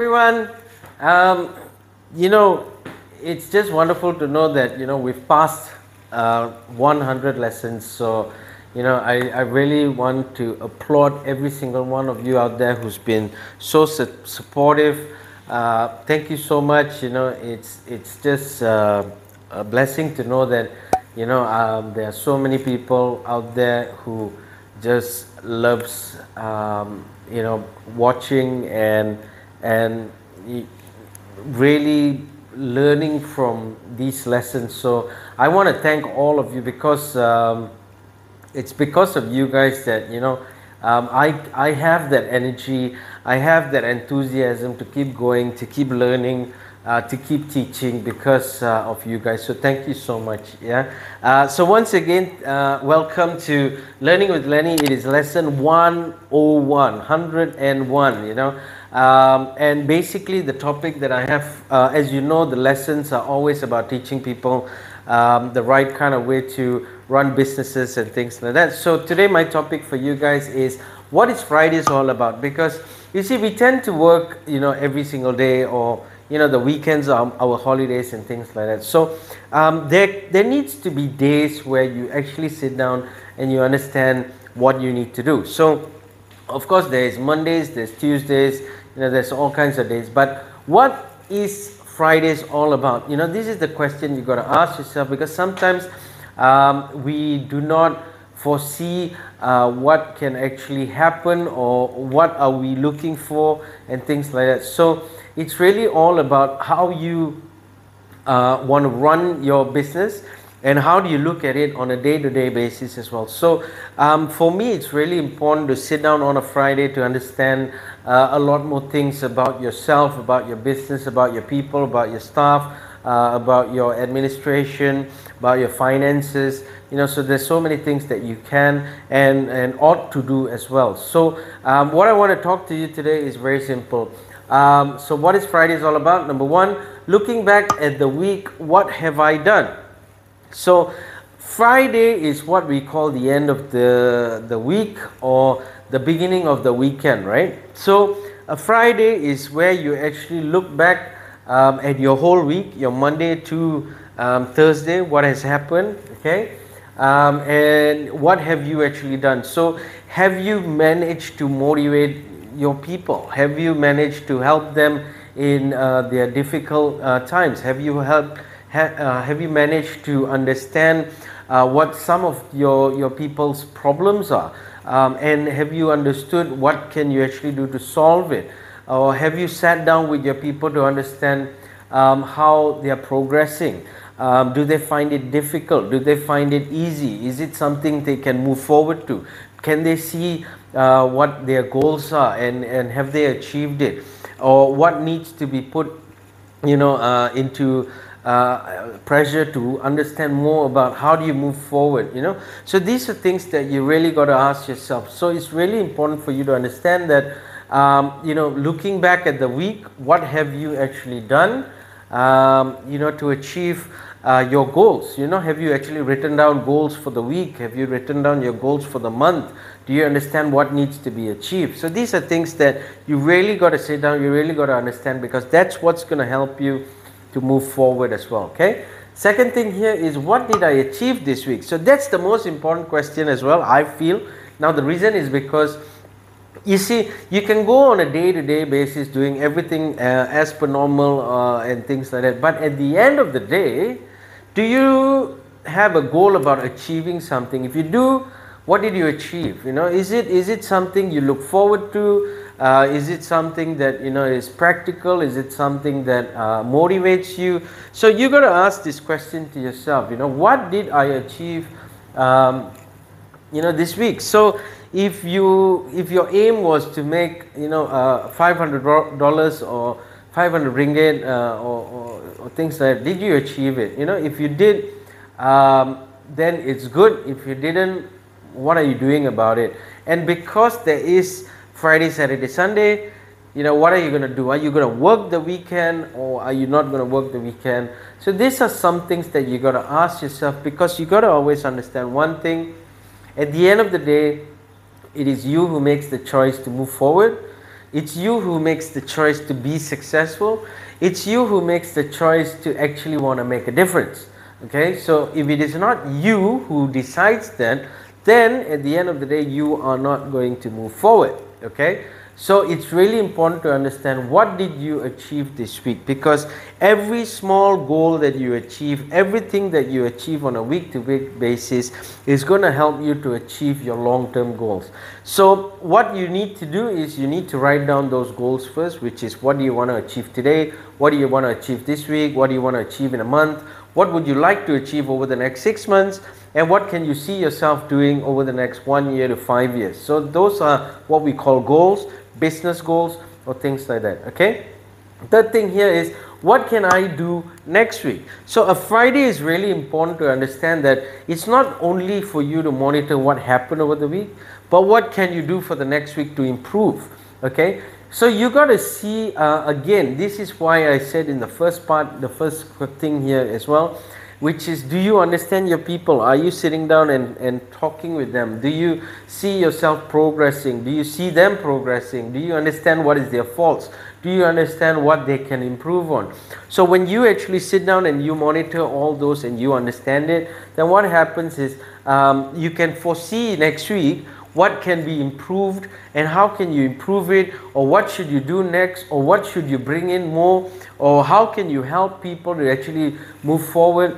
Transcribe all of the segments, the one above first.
everyone. Um, you know, it's just wonderful to know that we've passed 100 lessons. So, I really want to applaud every single one of you out there who's been so supportive. Thank you so much. It's just a blessing to know that there are so many people out there who just loves watching and really learning from these lessons. So I want to thank all of you because it's because of you guys that I have that energy, I have that enthusiasm to keep going, to keep learning, to keep teaching because of you guys. So thank you so much. So once again, welcome to Learning with Lenny. It is lesson 101, 101. And basically the topic that I have, as you know, the lessons are always about teaching people the right kind of way to run businesses and things like that. So today my topic for you guys is what is Fridays all about? Because you see, we tend to work every single day, or the weekends are our holidays and things like that. So there needs to be days where you actually sit down and you understand what you need to do. So of course there's Mondays, there's Tuesdays, there's all kinds of days. But what is Fridays all about? This is the question you got to ask yourself, because sometimes we do not foresee what can actually happen, or what are we looking for and things like that. So it's really all about how you want to run your business and how do you look at it on a day-to-day basis as well. So for me, it's really important to sit down on a Friday to understand a lot more things about yourself, about your business, about your people, about your staff, about your administration, about your finances. So there's so many things that you can and ought to do as well. So what I want to talk to you today is very simple. So what is Fridays all about? Number one, looking back at the week, what have I done? So Friday is what we call the end of the week, or the beginning of the weekend, right? So a Friday is where you actually look back at your whole week, your Monday to Thursday, what has happened, okay? And what have you actually done? So have you managed to motivate your people? Have you managed to help them in their difficult times? Have you managed to understand what some of your people's problems are? And have you understood what can you actually do to solve it? Or have you sat down with your people to understand how they are progressing? Do they find it difficult? Do they find it easy? Is it something they can move forward to? Can they see what their goals are, and have they achieved it? Or what needs to be put into pressure to understand more about how do you move forward? So these are things that you really got to ask yourself. So it's really important for you to understand that looking back at the week, what have you actually done to achieve your goals? Have you actually written down goals for the week? Have you written down your goals for the month? Do you understand what needs to be achieved? So these are things that you really got to sit down, you really got to understand, because that's what's going to help you to move forward as well. Okay, second thing here is, what did I achieve this week? So that's the most important question as well, I feel. Now the reason is because you see, you can go on a day-to-day basis doing everything as per normal and things like that, but at the end of the day, do you have a goal about achieving something? If you do, what did you achieve? Is it something you look forward to? Is it something that is practical? Is it something that motivates you? So you got to ask this question to yourself. What did I achieve this week? So if your aim was to make $500 or 500 ringgit or things like that, did you achieve it? If you did, then it's good. If you didn't, what are you doing about it? And because there is Friday, Saturday, Sunday, what are you going to do? Are you going to work the weekend, or are you not going to work the weekend? So these are some things that you got to ask yourself, because you got to always understand one thing. At the end of the day, it is you who makes the choice to move forward. It's you who makes the choice to be successful. It's you who makes the choice to actually want to make a difference. Okay, so if it is not you who decides that, then at the end of the day, you are not going to move forward. Okay, so it's really important to understand what did you achieve this week, because every small goal that you achieve, everything that you achieve on a week-to-week basis is going to help you to achieve your long-term goals. So what you need to do is you need to write down those goals first, which is what do you want to achieve today, what do you want to achieve this week, what do you want to achieve in a month, what would you like to achieve over the next 6 months, and what can you see yourself doing over the next 1 year to 5 years. So those are what we call goals, business goals, or things like that. Okay, third thing here is what can I do next week. So a Friday is really important to understand that it's not only for you to monitor what happened over the week, but what can you do for the next week to improve. Okay, so you got to see, again, this is why I said in the first part, the first thing here as well, which is, do you understand your people? Are you sitting down and talking with them? Do you see yourself progressing? Do you see them progressing? Do you understand what is their faults? Do you understand what they can improve on? So when you actually sit down and you monitor all those and you understand it, then what happens is you can foresee next week what can be improved and how can you improve it, or what should you do next, or what should you bring in more, or how can you help people to actually move forward.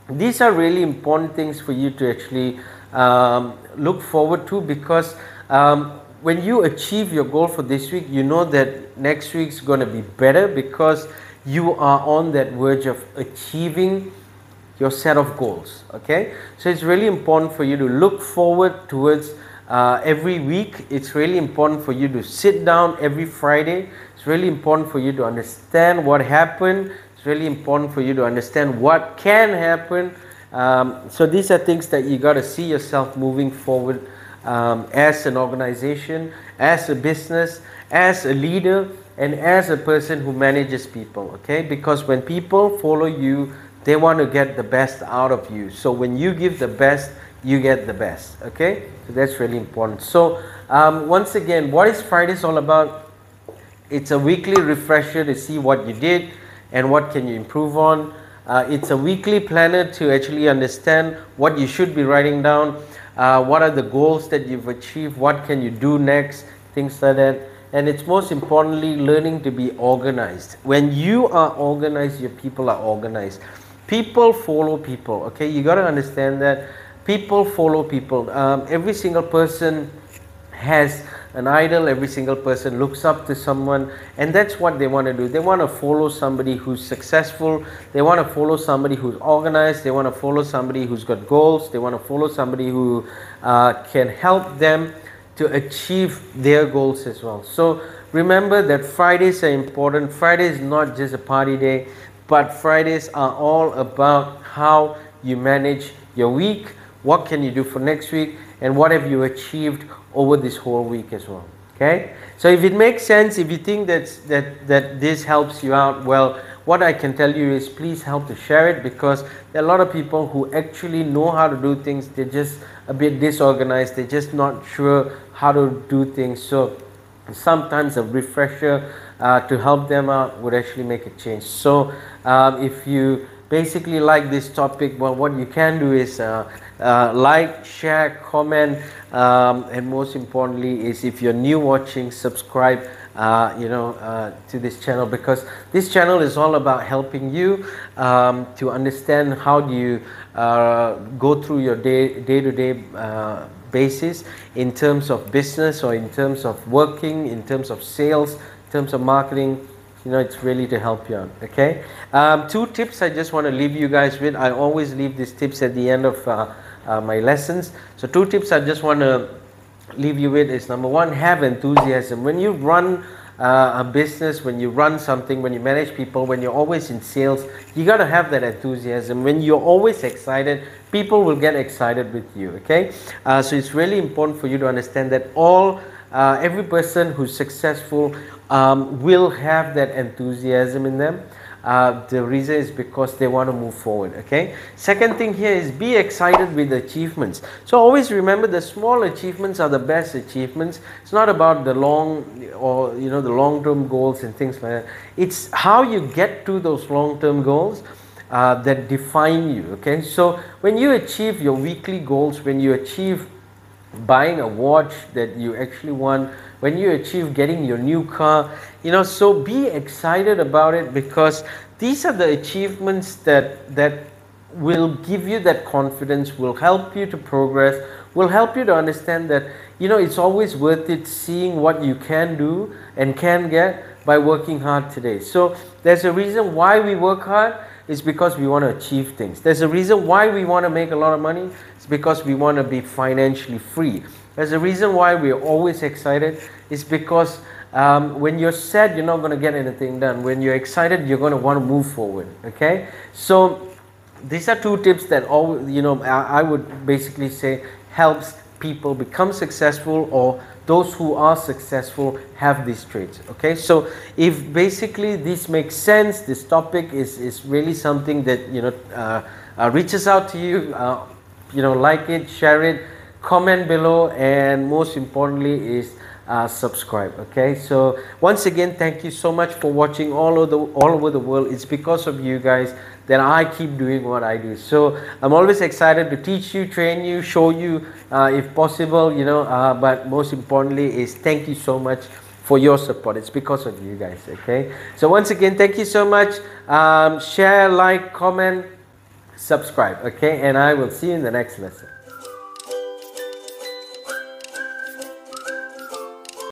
These are really important things for you to actually look forward to, because when you achieve your goal for this week, you know that next week's going to be better because you are on that verge of achieving your set of goals. Okay, so it's really important for you to look forward towards every week. It's really important for you to sit down every Friday. It's really important for you to understand what happened. It's really important for you to understand what can happen. So these are things that you got to see yourself moving forward as an organization, as a business, as a leader, and as a person who manages people. Okay, because when people follow you, they want to get the best out of you. So when you give the best, you get the best. Okay, so that's really important. So once again, what is Fridays all about? It's a weekly refresher to see what you did and what can you improve on. It's a weekly planner to actually understand what you should be writing down, what are the goals that you've achieved, what can you do next, things like that. And it's most importantly learning to be organized. When you are organized, your people are organized. People follow people. Okay, you got to understand that people follow people. Every single person has an idol. Every single person looks up to someone, and that's what they want to do. They want to follow somebody who's successful. They want to follow somebody who's organized. They want to follow somebody who's got goals. They want to follow somebody who can help them to achieve their goals as well. So remember that Fridays are important. Friday is not just a party day, but Fridays are all about how you manage your week, what can you do for next week, and what have you achieved over this whole week as well. Okay, so if it makes sense, if you think that this helps you out, well, what I can tell you is please help to share it, because there are a lot of people who actually know how to do things. They're just a bit disorganized. They're just not sure how to do things. So sometimes a refresher to help them out would actually make a change. So if you basically like this topic, well, what you can do is like, share, comment, and most importantly is, if you're new watching, subscribe to this channel, because this channel is all about helping you to understand how do you go through your day-to-day basis in terms of business, or in terms of working, in terms of sales, in terms of marketing. It's really to help you out. Okay, 2 tips I just want to leave you guys with. I always leave these tips at the end of my lessons. So 2 tips I just want to leave you with is, number 1, have enthusiasm. When you run a business, when you run something, when you manage people, when you're always in sales, you got to have that enthusiasm. When you're always excited, people will get excited with you. Okay, so it's really important for you to understand that every person who's successful will have that enthusiasm in them. The reason is because they want to move forward. Okay. Second thing here is be excited with achievements. So always remember the small achievements are the best achievements. It's not about the long or the long-term goals and things like that. It's how you get to those long-term goals that define you. Okay. So when you achieve your weekly goals, when you achieve buying a watch that you actually want, when you achieve getting your new car, so be excited about it, because these are the achievements that will give you that confidence, will help you to progress, will help you to understand that it's always worth it seeing what you can do and can get by working hard today. So there's a reason why we work hard. It's because we want to achieve things. There's a reason why we want to make a lot of money. It's because we want to be financially free. There's a reason why we're always excited. It's because when you're sad, you're not going to get anything done. When you're excited, you're going to want to move forward. Okay? So these are two tips that I would basically say helps people become successful, or those who are successful have these traits. Okay, so if basically this makes sense, this topic is really something that reaches out to you, like it, share it, comment below, and most importantly is subscribe. Okay, so once again, thank you so much for watching all over the world. It's because of you guys that I keep doing what I do. So I'm always excited to teach you, train you, show you if possible, but most importantly is thank you so much for your support. It's because of you guys. Okay, so once again, thank you so much. Share, like, comment, subscribe. Okay, and I will see you in the next lesson.